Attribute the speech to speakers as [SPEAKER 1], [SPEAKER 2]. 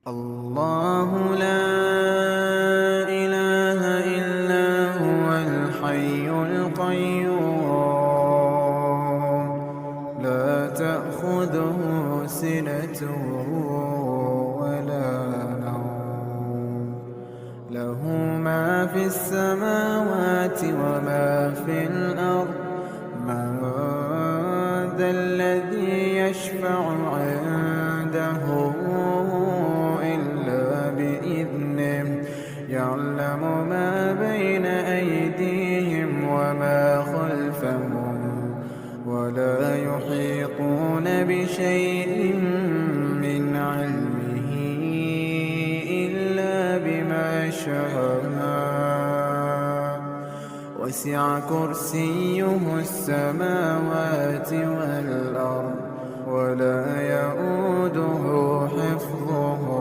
[SPEAKER 1] الله لا إله إلا هو الحي القيوم لا تأخذه سنة ولا نوم له ما في السماوات وما في الأرض من ذا الذي يشفع عنده إلا بإذنه يعلم ما بين أيديهم وما خلفهم ولا يحيطون بشيء من علمه إلا بما شاء وسع كرسيه السماوات والأرض ولا يئوده حفظهما